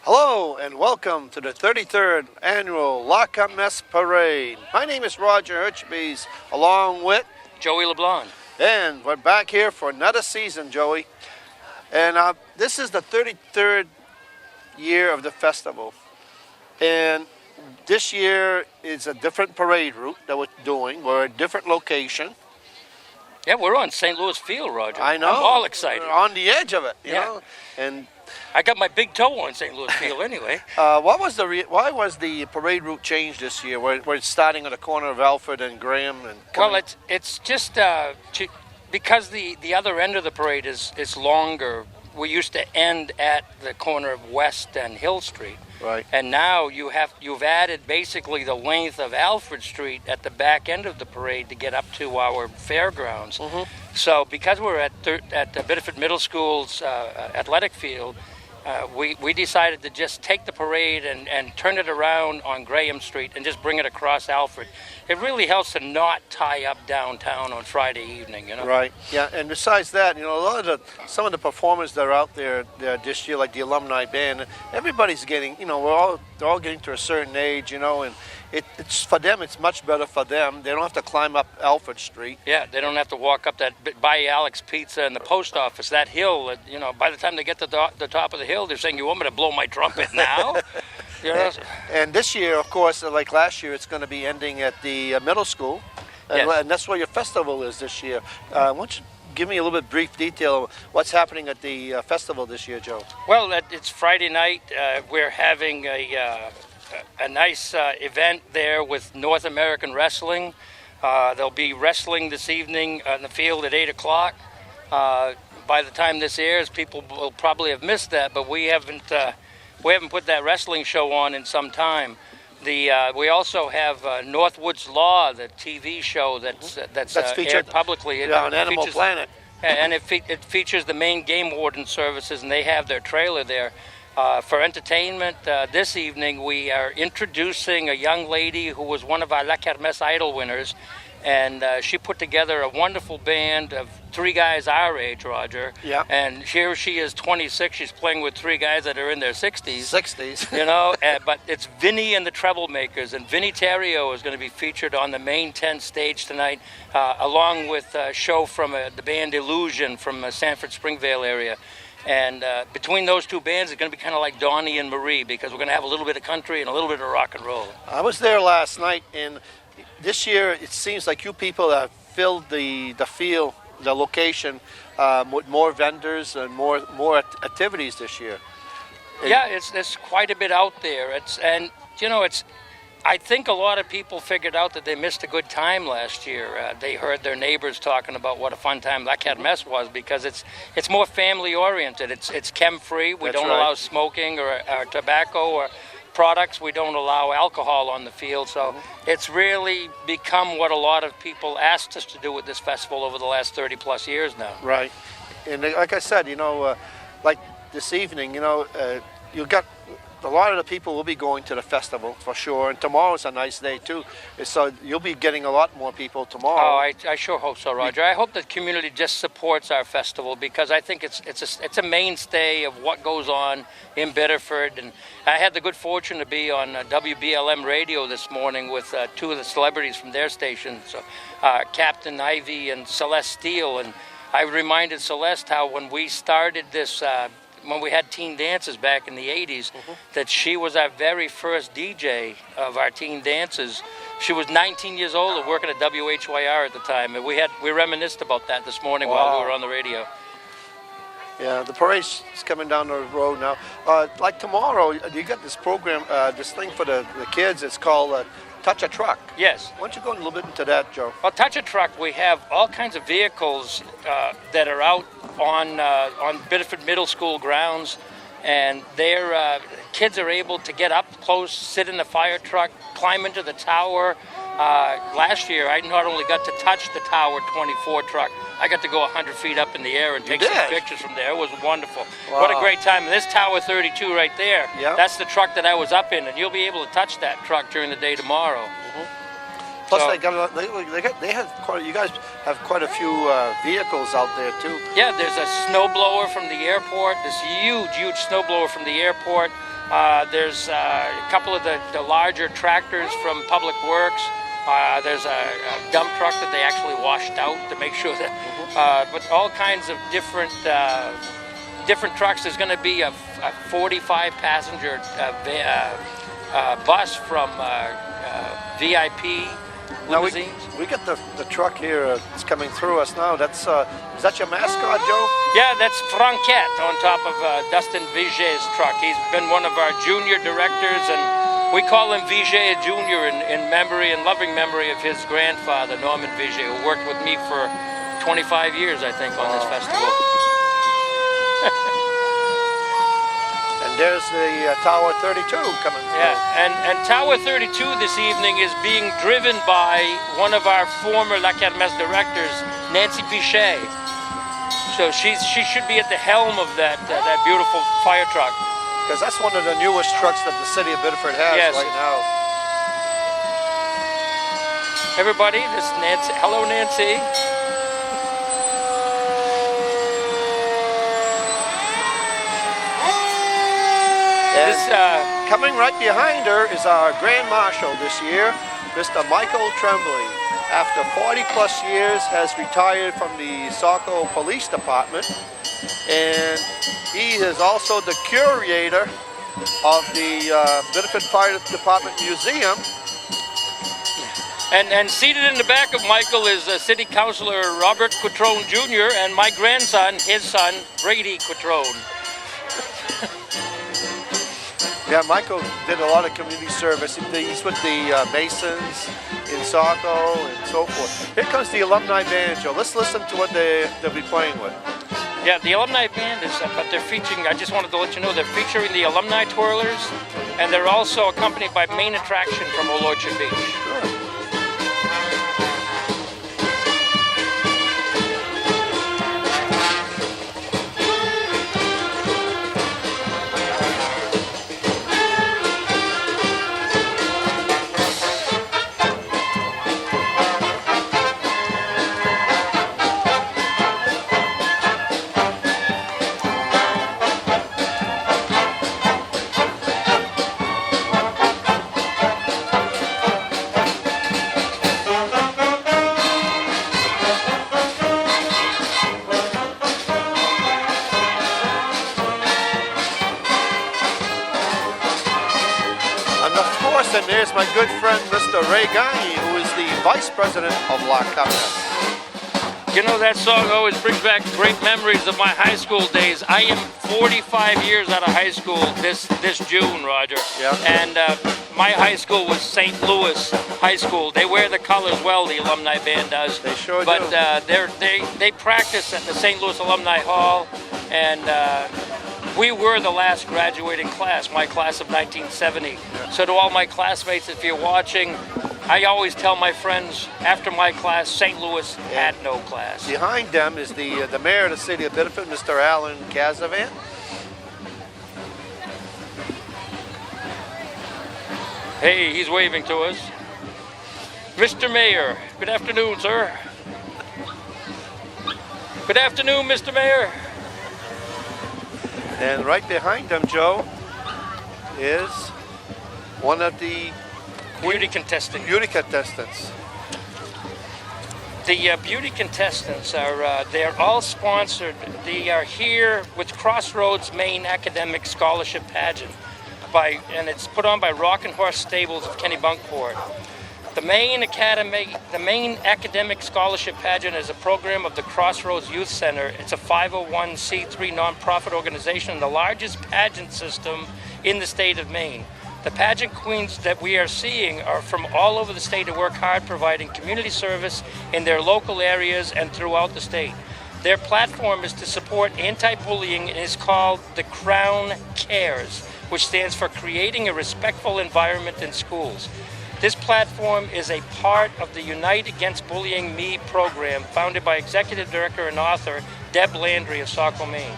Hello and welcome to the 33rd Annual La Kermesse Parade. My name is Roger Hirschbees, along with Joey LeBlanc. And we're back here for another season, Joey. And this is the 33rd year of the festival. And this year is a different parade route that we're doing. We're at a different location. Yeah, we're on St. Louis Field, Roger. I know. I'm all excited. We're on the edge of it, you Yeah. know. And I got my big toe on St. Louis Field anyway. why was the parade route changed this year? We're starting at the corner of Alfred and Graham and Well, it's just because the other end of the parade is longer. We used to end at the corner of West and Hill Street. Right. And now you've added basically the length of Alfred Street at the back end of the parade to get up to our fairgrounds. Mm-hmm. So because we're at the Biddeford Middle School's athletic field, we decided to just take the parade and turn it around on Graham Street and just bring it across Alfred. It really helps to not tie up downtown on Friday evening, you know. Right. Yeah. And besides that, you know, some of the performers that are out there this year, like the alumni band, everybody's getting, you know, they're all getting to a certain age, you know, and it's for them. It's much better for them. They don't have to climb up Alfred Street. Yeah, they don't have to walk up that by Alex Pizza and the post office. That hill, you know, by the time they get to the top of the hill, they're saying, "You want me to blow my trumpet now?" You know? And this year, of course, like last year, it's going to be ending at the middle school, and, Yes. and that's where your festival is this year. Why don't you give me a little bit brief detail of what's happening at the festival this year, Joe? Well, it's Friday night. We're having a nice event there with North American Wrestling. There'll be wrestling this evening on the field at 8 o'clock. By the time this airs, people will probably have missed that, but we haven't put that wrestling show on in some time. We also have Northwoods Law, the TV show that's featured aired publicly. on Animal Planet. And it features the Maine Game Warden Services, and they have their trailer there. For entertainment, this evening we are introducing a young lady who was one of our La Kermesse Idol winners, and she put together a wonderful band of three guys our age, Roger. Yeah. And here she is, 26. She's playing with three guys that are in their 60s. 60s. You know, but it's Vinny and the Troublemakers, and Vinny Terrio is going to be featured on the main tent stage tonight, along with a show from the band Illusion from Sanford Springvale area. And between those two bands, it's going to be kind of like Donnie and Marie, because we're going to have a little bit of country and a little bit of rock and roll. I was there last night, and this year it seems like you people have filled the field, the location, with more vendors and more activities this year. Yeah, there's quite a bit out there. I think a lot of people figured out that they missed a good time last year. They heard their neighbors talking about what a fun time La Kermesse was, because it's more family oriented. It's chem-free. We don't allow smoking or tobacco or products. We don't allow alcohol on the field. So it's really become what a lot of people asked us to do with this festival over the last 30 plus years now. Right. And like I said, you know, like this evening, you know, you got a lot of the people will be going to the festival for sure, and tomorrow's a nice day too. So you'll be getting a lot more people tomorrow. Oh, I sure hope so, Roger. I hope the community just supports our festival, because I think it's a mainstay of what goes on in Biddeford. And I had the good fortune to be on WBLM radio this morning with two of the celebrities from their station, so Captain Ivy and Celeste Steele. And I reminded Celeste how when we started this. When we had teen dances back in the 80s, that she was our very first DJ of our teen dances. She was 19 years old and working at WHYR at the time, and we reminisced about that this morning while we were on the radio. Yeah, the parade's coming down the road now. Like tomorrow, you got this program, this thing for the kids. It's called Touch a Truck. Yes. Why don't you go a little bit into that, Joe? Well, Touch a Truck, we have all kinds of vehicles that are out on Biddeford Middle School grounds, and their kids are able to get up close, sit in the fire truck, climb into the tower. Last year, I not only got to touch the Tower 24 truck, I got to go 100 feet up in the air and take some pictures from there. It was wonderful. Wow. What a great time. And this Tower 32 right there, that's the truck that I was up in, and you'll be able to touch that truck during the day tomorrow. Plus, so, you guys have quite a few vehicles out there too. Yeah, there's a snowblower from the airport. This huge snowblower from the airport. There's a couple of the larger tractors from Public Works. There's a dump truck that they actually washed out to make sure that, but all kinds of different trucks. There's going to be a 45 passenger bus from VIP Now limousines. we got the truck here. It's coming through us now. That's is that your mascot, Joe? Yeah, that's Franquette on top of Dustin Viget's truck. He's been one of our junior directors, and we call him Viget Jr. in memory and loving memory of his grandfather, Norman Viget, who worked with me for 25 years, I think, on this festival. And there's the Tower 32 coming through. Yeah, and Tower 32 this evening is being driven by one of our former La Kermesse directors, Nancy Bichet. So she should be at the helm of that beautiful fire truck. Because that's one of the newest trucks that the city of Biddeford has right now. Everybody, this is Nancy. Hello, Nancy. And coming right behind her is our Grand Marshal this year, Mr. Michael Tremblay. After 40 plus years, has retired from the Saco Police Department, and he is also the curator of the Biddeford Fire Department Museum. And seated in the back of Michael is City Councilor Robert Quattrone Jr. and my grandson, his son, Brady Quattrone. Yeah, Michael did a lot of community service. He's with the Masons in Saco and so forth. Here comes the alumni band, Joe. Let's listen to what they'll be playing with. Yeah, the alumni band is, but they're featuring, I just wanted to let you know, they're featuring the alumni twirlers, and they're also accompanied by main attraction from Old Orchard Beach. Sure. And there's my good friend, Mr. Ray Gagne, who is the Vice President of La Kermesse. You know, that song always brings back great memories of my high school days. I am 45 years out of high school this June, Roger. Yeah. And my high school was St. Louis High School. They wear the colors well, the alumni band does. They sure do. But they practice at the St. Louis Alumni Hall, and we were the last graduating class, my class of 1970. Yeah. So to all my classmates, if you're watching, I always tell my friends, after my class, St. Louis had no class. Behind them is the mayor of the city of Biddeford, Mr. Alan Casavan. Hey, he's waving to us. Mr. Mayor, good afternoon, sir. Good afternoon, Mr. Mayor. And right behind them, Joe, is one of the beauty contestants. The beauty contestants are, they're all sponsored. They are here with Crossroads Maine Academic Scholarship Pageant, and it's put on by Rock and Horse Stables of Kennebunkport. The Maine Academic Scholarship Pageant is a program of the Crossroads Youth Center. It's a 501c3 nonprofit organization, the largest pageant system in the state of Maine. The pageant queens that we are seeing are from all over the state to work hard providing community service in their local areas and throughout the state. Their platform is to support anti-bullying and is called the Crown Cares, which stands for Creating a Respectful Environment in Schools. This platform is a part of the Unite Against Bullying Me program founded by Executive Director and author Deb Landry of Saco, Maine.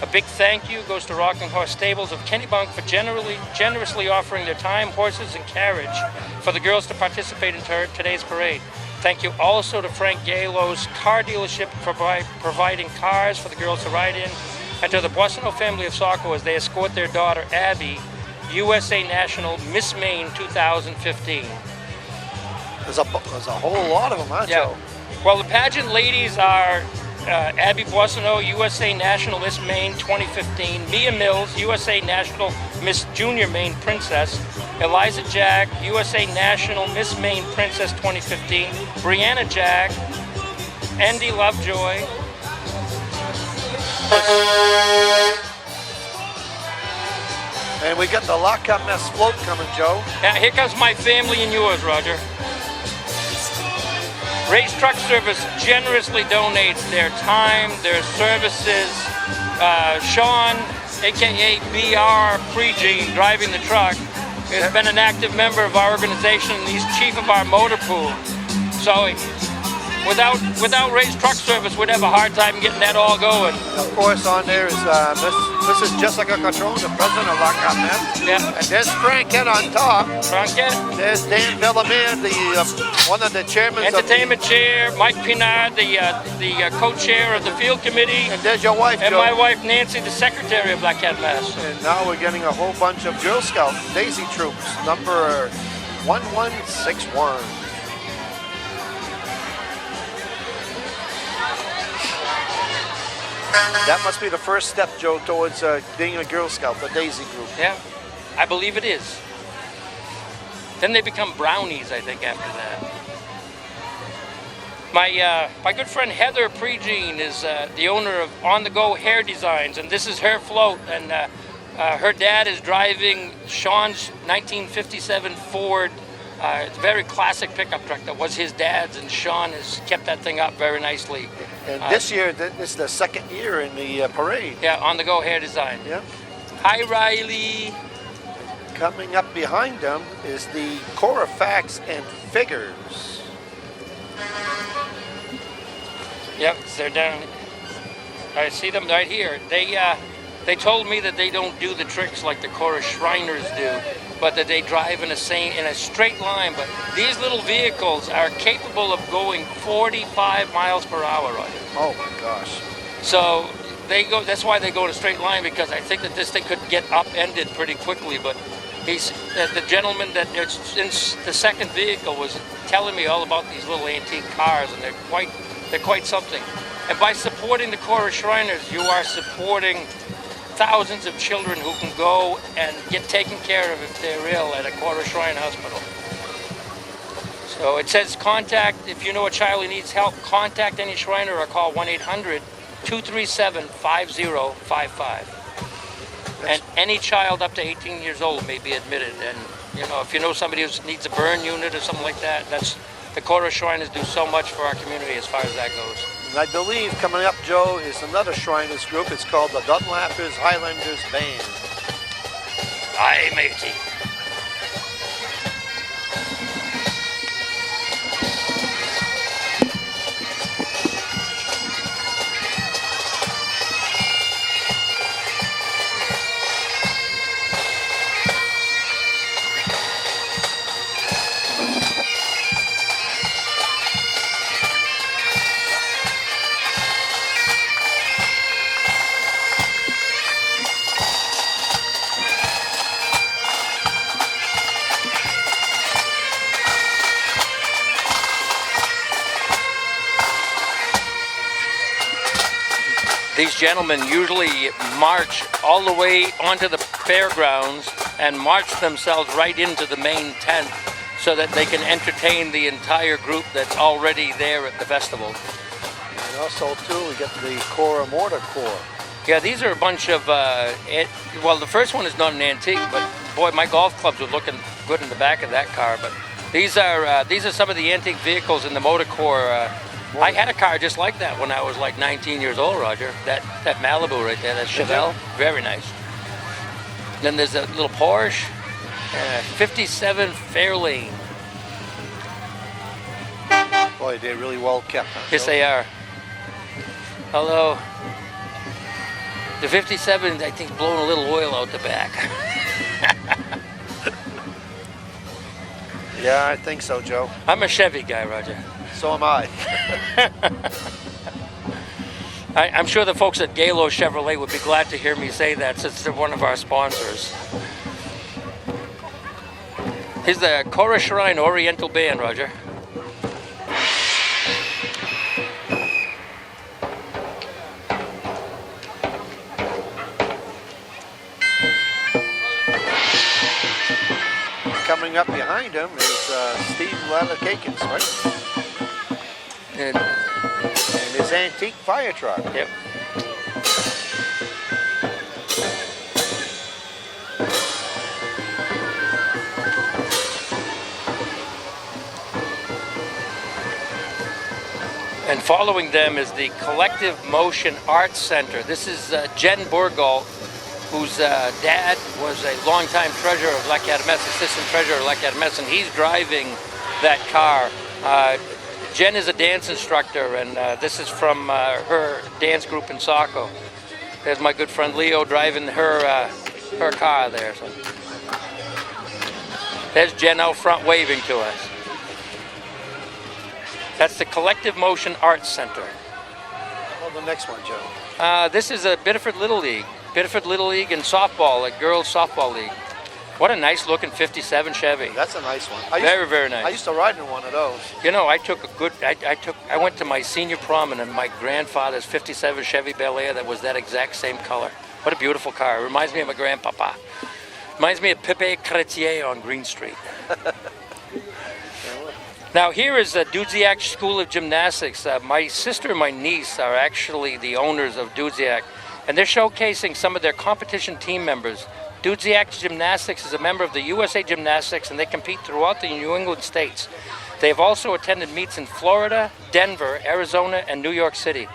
A big thank you goes to Rock and Horse Stables of Kennebunk for generously offering their time, horses, and carriage for the girls to participate in today's parade. Thank you also to Frank Galo's car dealership for providing cars for the girls to ride in, and to the Boissonneau family of Saco as they escort their daughter Abby USA National Miss Maine 2015. There's a whole lot of them, huh, Yeah. Joe? Well, the pageant ladies are Abby Boissonneau, USA National Miss Maine 2015. Mia Mills, USA National Miss Junior Maine Princess. Eliza Jack, USA National Miss Maine Princess 2015. Brianna Jack. Andy Lovejoy. And we got the La Kermesse float coming, Joe. Yeah, here comes my family and yours, Roger. Race Truck Service generously donates their time, their services. Sean, aka BR Pregene, driving the truck, has been an active member of our organization and he's chief of our motor pool. So without Race Truck Service, we'd have a hard time getting that all going. Of course, on there is Mrs. Jessica Cotron, the president of La Kermesse. Yeah. And there's Frankette on top. Frankette. There's Dan Bellamere, the one of the chairmen. Entertainment chair. Mike Pinard, the co-chair of the field committee. And there's your wife, And Joe. my wife Nancy, the secretary of La Kermesse. And now we're getting a whole bunch of Girl Scout Daisy Troops, number 1161. That must be the first step, Joe, towards being a Girl Scout, the Daisy group. Yeah, I believe it is. Then they become brownies, I think, after that. My good friend Heather Pregene is the owner of On The Go Hair Designs, and this is her float. And her dad is driving Sean's 1957 Ford. It's a very classic pickup truck that was his dad's, and Sean has kept that thing up very nicely. And this year, this is the second year in the parade. Yeah, On The Go Hair Design. Yeah. Hi, Riley. Coming up behind them is the Cora Facts and Figures. Yep, they're down. I see them right here. They told me that they don't do the tricks like the Cora Shriners do, but that they drive in a straight line. But these little vehicles are capable of going 45 miles per hour on it. Oh my gosh. So they go. That's why they go in a straight line, because I think that this thing could get upended pretty quickly. But the gentleman that is in the second vehicle was telling me all about these little antique cars, and they're quite something. And by supporting the Cora Shriners, you are supporting thousands of children who can go and get taken care of if they're ill at a Cora Shrine Hospital. So it says contact, if you know a child who needs help, contact any Shriner or call 1-800-237-5055. And any child up to 18 years old may be admitted. And if you know somebody who needs a burn unit or something like that, the Cora Shriners do so much for our community as far as that goes. And I believe coming up, Joe, is another Shriners group. It's called the Dunlappers Highlanders Band. Aye, matey. These gentlemen usually march all the way onto the fairgrounds and march themselves right into the main tent so that they can entertain the entire group that's already there at the festival. And also, too, we got the Cora Mortar Corps. Yeah, these are a bunch of, well, the first one is not an antique, but boy, my golf clubs were looking good in the back of that car. But these are some of the antique vehicles in the Motor Corps. I had a car just like that when I was like 19 years old, Roger. That Malibu right there, that Chevelle, very nice. Then there's a little Porsche, 57 Fairlane. Boy, they're really well kept. Huh, Yes, they are. Although the 57, I think, blowing a little oil out the back. Yeah, I think so, Joe. I'm a Chevy guy, Roger. So am I. I'm sure the folks at Galo Chevrolet would be glad to hear me say that, since they're one of our sponsors. Here's the Cora Shrine Oriental Band, Roger. Coming up behind him is Steve Lalakakis, right? And his antique fire truck. yep. And following them is the Collective Motion Arts Center. This is Jen Burgall, whose dad was a longtime treasurer of La Kermesse, assistant treasurer of La Kermesse, and he's driving that car. Jen is a dance instructor, and this is from her dance group in Saco. There's my good friend Leo driving her car there. So. There's Jen out front waving to us. That's the Collective Motion Arts Center. Well, the next one, Joe. This is a Biddeford Little League. Biddeford Little League and softball, a girls softball league. What a nice looking 57 Chevy. That's a nice one. Very nice. I used to ride in one of those. You know, I went to my senior prom and my grandfather's 57 Chevy Bel Air that was that exact same color. What a beautiful car. It reminds me of my grandpapa. Reminds me of Pepe Chrétien on Green Street. Now here is the Dudziak School of Gymnastics. My sister and my niece are actually the owners of Dudziak, and they're showcasing some of their competition team members. Dudziak Gymnastics is a member of the USA Gymnastics, and they compete throughout the New England states. They have also attended meets in Florida, Denver, Arizona, and New York City.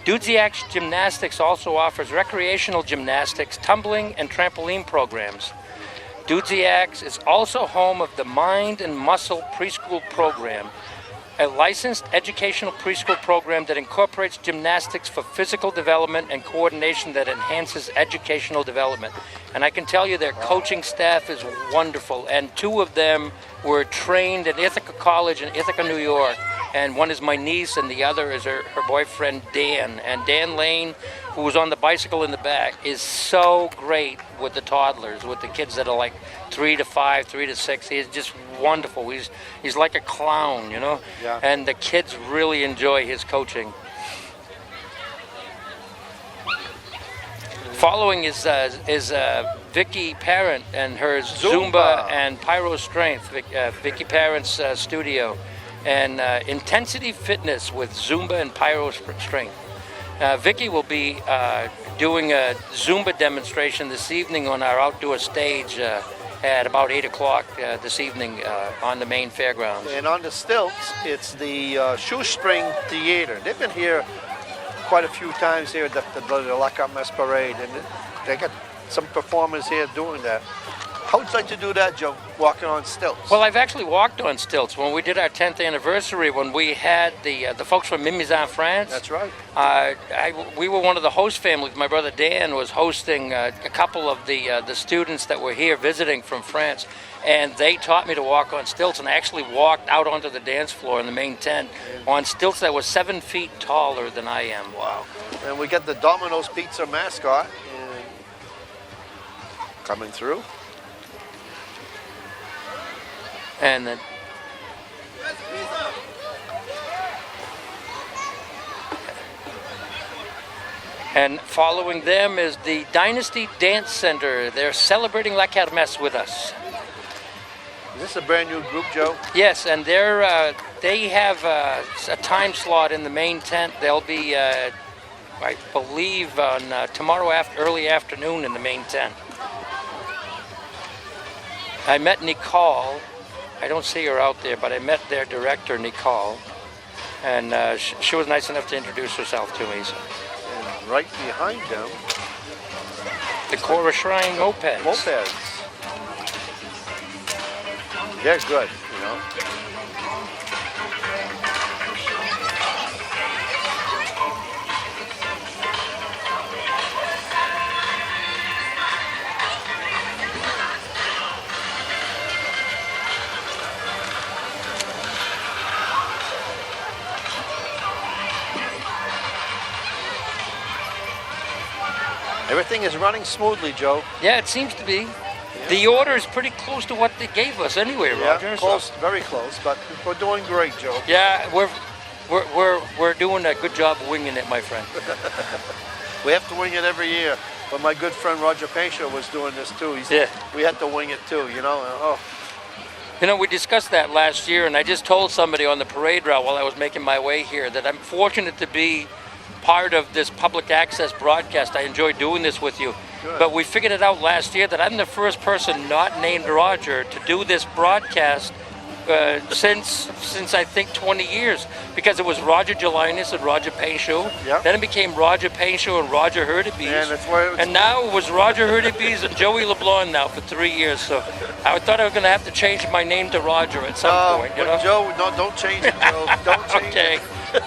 Dudziak Gymnastics also offers recreational gymnastics, tumbling, and trampoline programs. Dudziak is also home of the Mind and Muscle Preschool Program, a licensed educational preschool program that incorporates gymnastics for physical development and coordination that enhances educational development. And I can tell you their coaching staff is wonderful, and two of them were trained at Ithaca College in Ithaca, New York, and one is my niece and the other is her boyfriend Dan. And Dan Lane, who was on the bicycle in the back, is so great with the toddlers, with the kids that are like 3 to 5, 3 to 6. He's just wonderful. He's like a clown, you know? Yeah. And the kids really enjoy his coaching. Following is Vicki Parent and her Zumba and Pyro Strength, Vicki Parent's studio, and Intensity Fitness with Zumba and Pyro Strength. Vicki will be doing a Zumba demonstration this evening on our outdoor stage at about 8 o'clock this evening on the main fairgrounds. And on the stilts, it's the Shoestring Theater. They've been here quite a few times here at the La Kermesse Parade, and they got some performers here doing that. How would you like to do that, Joe, walking on stilts? Well, I've actually walked on stilts. When we did our 10th anniversary, when we had the folks from Mimizan, France. That's right. We were one of the host families. My brother Dan was hosting a couple of the students that were here visiting from France, and they taught me to walk on stilts, and I actually walked out onto the dance floor in the main tent on stilts that were 7 feet taller than I am. Wow. And we got the Domino's Pizza mascot coming through. And then and following them is the Dynasty Dance Center. They're celebrating La Kermesse with us. Is this a brand new group, Joe? Yes, and they have a time slot in the main tent. They'll be, I believe, on tomorrow early afternoon in the main tent. I met Nicole. I don't see her out there, but I met their director, Nicole, and she was nice enough to introduce herself to me. So. And right behind them, the Cora Shrine mopeds. They're good, you know. Everything is running smoothly, Joe. Yeah, it seems to be. The order is pretty close to what they gave us anyway, Roger. Yeah, close, very close, but we're doing great, Joe. Yeah, we're doing a good job winging it, my friend. We have to wing it every year. But my good friend Roger Pageants was doing this too. We had to wing it too, you know. You know, we discussed that last year, and I just told somebody on the parade route while I was making my way here that I'm fortunate to be part of this public access broadcast. I enjoy doing this with you. Good. But we figured it out last year that I'm the first person not named Roger to do this broadcast since I think 20 years, because it was Roger Gelinas and Roger Pageants. Yep. Then it became Roger Pageants and Roger Hurtubise. And now it was Roger Hurtubise and Joey LeBlanc now for 3 years. So I thought I was going to have to change my name to Roger at some point. You know? Joe, no, don't change it, Joe. Don't change okay. it.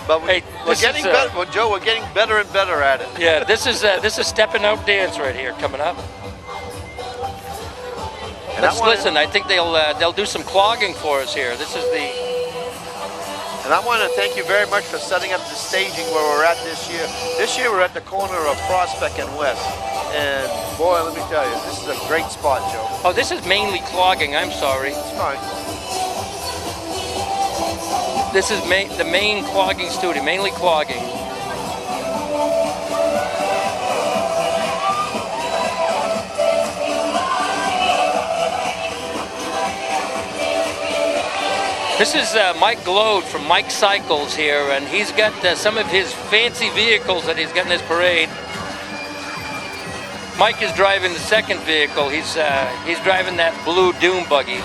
But we're getting better. Well, Joe, we're getting better and better at it. Yeah, this is stepping out dance right here coming up. Let's listen. I think they'll do some clogging for us here. This is the. And I want to thank you very much for setting up the staging where we're at this year. This year we're at the corner of Prospect and West. And boy, let me tell you, this is a great spot, Joe. Oh, this is mainly clogging. I'm sorry. It's fine. This is the main clogging studio, mainly clogging. This is Mike Glode from Mike Cycles here, and he's got some of his fancy vehicles that he's got in his parade. Mike is driving the second vehicle. He's driving that blue Doom buggy.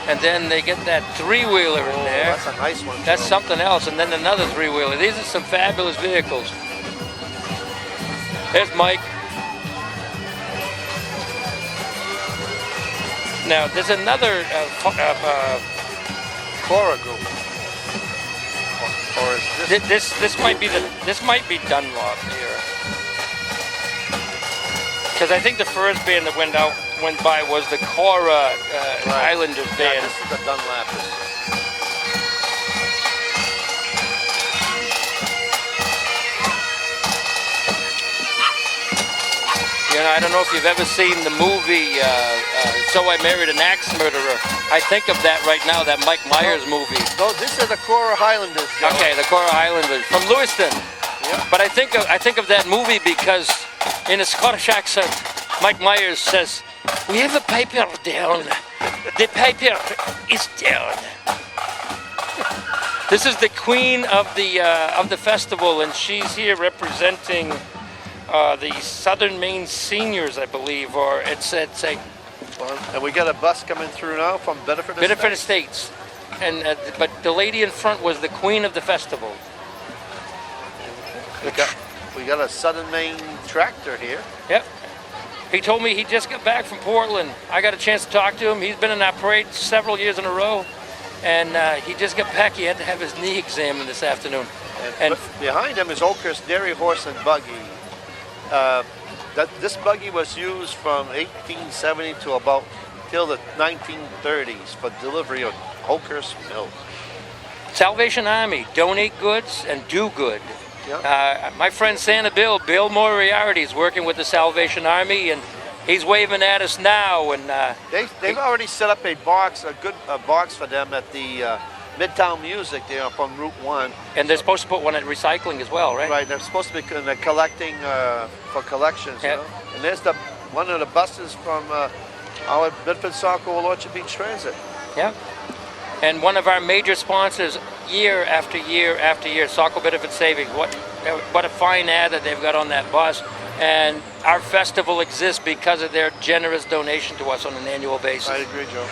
And then they get that three-wheeler in there. That's a nice one. That's something else. And then another three-wheeler. These are some fabulous vehicles. There's Mike. Now, there's another Cora group. Or is this might be Dunlop here. Because I think the first band that went by was the Cora Islanders band. Yeah, this is the Dunlapers. You know, I don't know if you've ever seen the movie So I Married an Axe Murderer. I think of that right now, that Mike Myers movie. No, this is the Cora Highlanders, Joe. Okay, the Cora Highlanders from Lewiston. Yeah. But I think of that movie because in a Scottish accent, Mike Myers says, "We have a paper down. The paper is down." This is the queen of the festival, and she's here representing the Southern Maine Seniors, I believe, or it's a. And we got a bus coming through now from Biddeford Estates. And but the lady in front was the queen of the festival. We got a Southern Maine tractor here. Yep. He told me he just got back from Portland. I got a chance to talk to him. He's been in our parade several years in a row. And he just got back. He had to have his knee examined this afternoon. And behind him is Oakhurst Dairy Horse and Buggy. This buggy was used from 1870 to about till the 1930s for delivery of Oakhurst milk. Salvation Army, donate goods and do good. Yep. My friend Santa Bill Moriarty is working with the Salvation Army, and he's waving at us now. And they've already set up a box for them at the Midtown Music there up on Route 1. And they're supposed to put one at recycling as well, right? Right. They're supposed to be collecting for collections. Yep. You know? And there's one of the buses from our Biddeford Saco Orchard Beach Transit. Yeah. And one of our major sponsors, year after year after year, Saco Biddeford Savings. What a fine ad that they've got on that bus. And our festival exists because of their generous donation to us on an annual basis. I agree, Joe.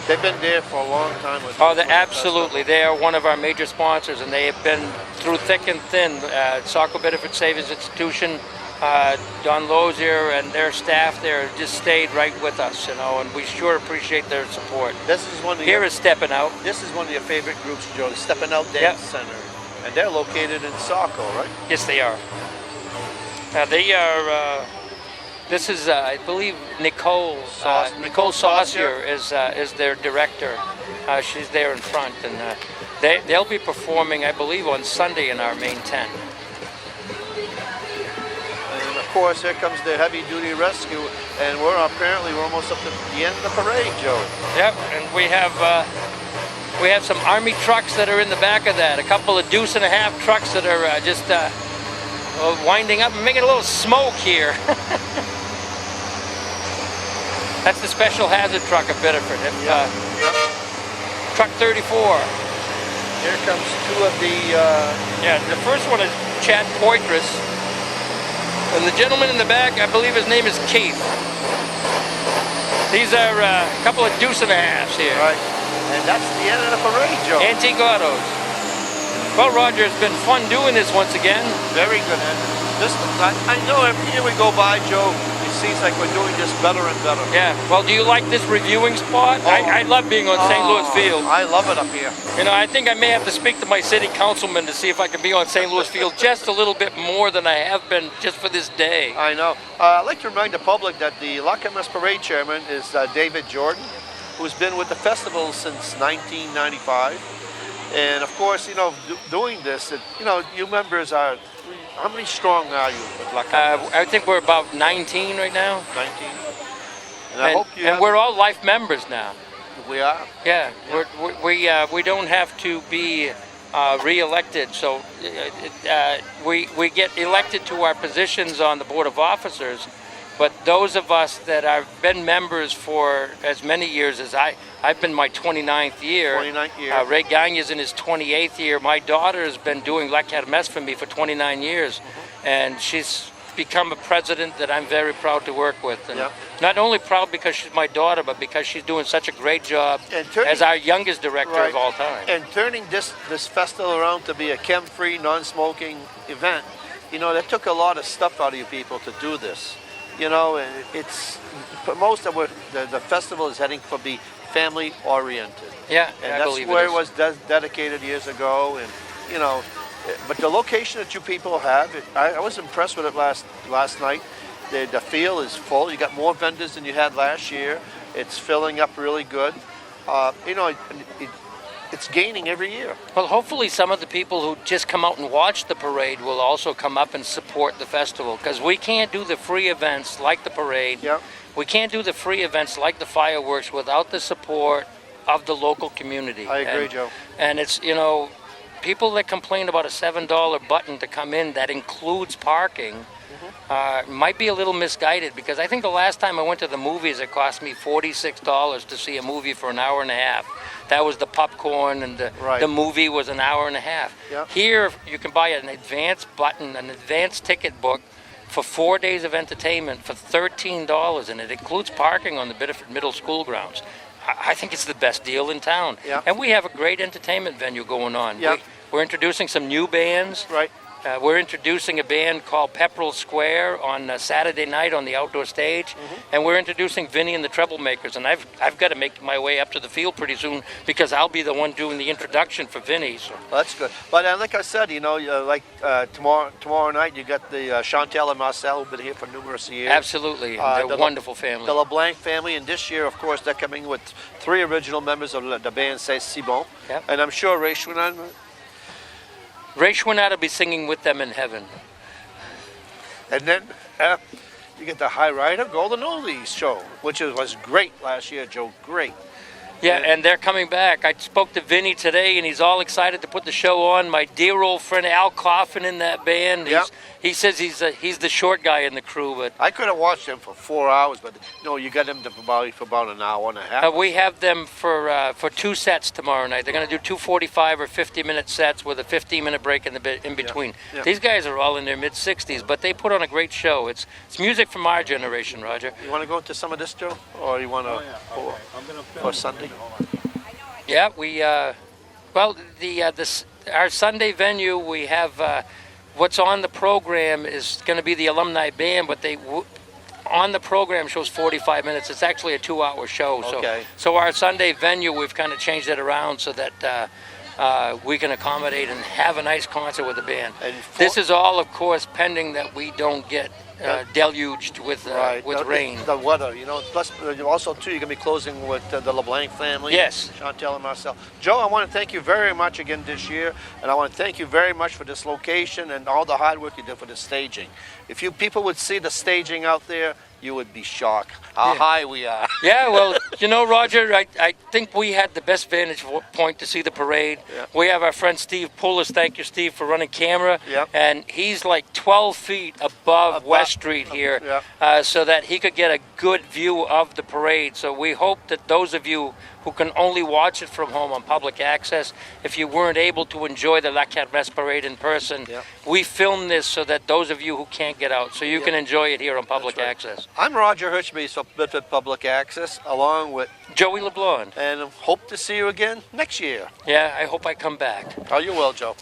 They've been there for a long time. Absolutely. They are one of our major sponsors, and they have been through thick and thin. Saco Biddeford Savings Institution, Don Lozier and their staff there just stayed right with us, you know, and we sure appreciate their support. This is one of Here is Steppin' Out. This is one of your favorite groups, Joe, the Steppin' Out Dance Center. And they're located in Saco, right? Yes, they are. They are... This is, I believe, Nicole Saucier is their director. She's there in front, and they'll be performing, I believe, on Sunday in our main tent. And of course, here comes the heavy-duty rescue, and we're almost up to the end of the parade, Joe. Yep, and we have some Army trucks that are in the back of that. A couple of deuce-and-a-half trucks that are just winding up and making a little smoke here. That's the special hazard truck of Biddeford. Truck 34. Here comes two of the... the first one is Chad Poitras. And the gentleman in the back, I believe his name is Keith. These are a couple of deuce-and-a-halves here. Right. And that's the end of the parade, Joe. Antique autos. Well, Roger, it's been fun doing this once again. Very good. And I know every year we go by, Joe, it seems like we're doing this better and better. Yeah. Well, do you like this reviewing spot? I love being on St. Louis Field. I love it up here. You know, I think I may have to speak to my city councilman to see if I can be on St. Louis Field just a little bit more than I have been just for this day. I know. I'd like to remind the public that the La Kermesse Parade chairman is David Jordan, who's been with the festival since 1995. And of course, you know, doing this, you know, you members are, how many strong are you at La Kermesse? I think we're about 19 right now. 19. And I hope you and we're all life members now. We are? Yeah. We don't have to be re-elected, so we get elected to our positions on the Board of Officers. But those of us that have been members for as many years as I've been my 29th year. 29th year. Ray Gagne's in his 28th year. My daughter has been doing La Kermesse for me for 29 years. And she's become a president that I'm very proud to work with. And not only proud because she's my daughter, but because she's doing such a great job as our youngest director of all time. And turning this festival around to be a chem-free, non-smoking event, you know, that took a lot of stuff out of you people to do this. You know, it's most of the festival is heading for be family oriented. Yeah, and I that's believe where it it was dedicated years ago. And you know, but the location that you people have, I was impressed with it last night. The field is full. You got more vendors than you had last year. It's filling up really good. You know, it's gaining every year. Well, hopefully some of the people who just come out and watch the parade will also come up and support the festival, because we can't do the free events like the parade. We can't do the free events like the fireworks without the support of the local community. I agree, Joe. And it's, you know, people that complain about a $7 button to come in that includes parking might be a little misguided, because I think the last time I went to the movies, it cost me $46 to see a movie for an hour and a half. That was the popcorn, and the movie was an hour and a half. Here, you can buy an advance button, an advance ticket book for 4 days of entertainment for $13, and it includes parking on the Biddeford Middle School grounds. I think it's the best deal in town. And we have a great entertainment venue going on. We're introducing some new bands. We're introducing a band called Pepperell Square on Saturday night on the outdoor stage, and we're introducing Vinny and the Troublemakers. And I've got to make my way up to the field pretty soon, because I'll be the one doing the introduction for Vinny. So. Well, that's good. But like I said, you know, tomorrow night you got the Chantal and Marcel, who've been here for numerous years. Absolutely, they're a wonderful family. The LeBlanc family, and this year, of course, they're coming with 3 original members of the band, C'est Si Bon. And I'm sure Ray Schwinan. Ray Schwinnat will be singing with them in heaven. And then you get the High Rider Golden Oldies show, which was great last year, Joe. Great. Yeah, and they're coming back. I spoke to Vinny today, and he's all excited to put the show on. My dear old friend Al Coffin in that band. He says he's the short guy in the crew. But I could have watched them for 4 hours, but no, you got them for about an hour and a half. We have them for 2 sets tomorrow night. They're going to do 2 45 or 50-minute sets with a 15-minute break in between. These guys are all in their mid-60s, but they put on a great show. It's music from our generation, Roger. You want to go into some of this, Joe, or you want to for Sunday? Yeah, our Sunday venue, we have what's on the program is going to be the alumni band, but on the program shows 45 minutes. It's actually a 2-hour show. So our Sunday venue, we've kind of changed it around so that we can accommodate and have a nice concert with the band. This is all, of course, pending that we don't get deluged with rain. The weather, you know. Plus, also too, you're gonna be closing with the LeBlanc family. Yes. Chantel and myself. Joe, I want to thank you very much again this year, and I want to thank you very much for this location and all the hard work you did for the staging. If you people would see the staging out there, you would be shocked how high we are. Yeah, well, you know, Roger, I think we had the best vantage point to see the parade. Yeah. We have our friend Steve Poulos. Thank you, Steve, for running camera. Yep. And he's like 12 feet above West Street here, so that he could get a good view of the parade. So we hope that those of you who can only watch it from home on public access, if you weren't able to enjoy the La Kermesse parade in person, we filmed this so that those of you who can't get out, so you can enjoy it here on public access. I'm Roger Hirschby, so Biddeford Public Access, along with Joey LeBlanc. and hope to see you again next year. Yeah, I hope I come back. Oh, you will, Joe.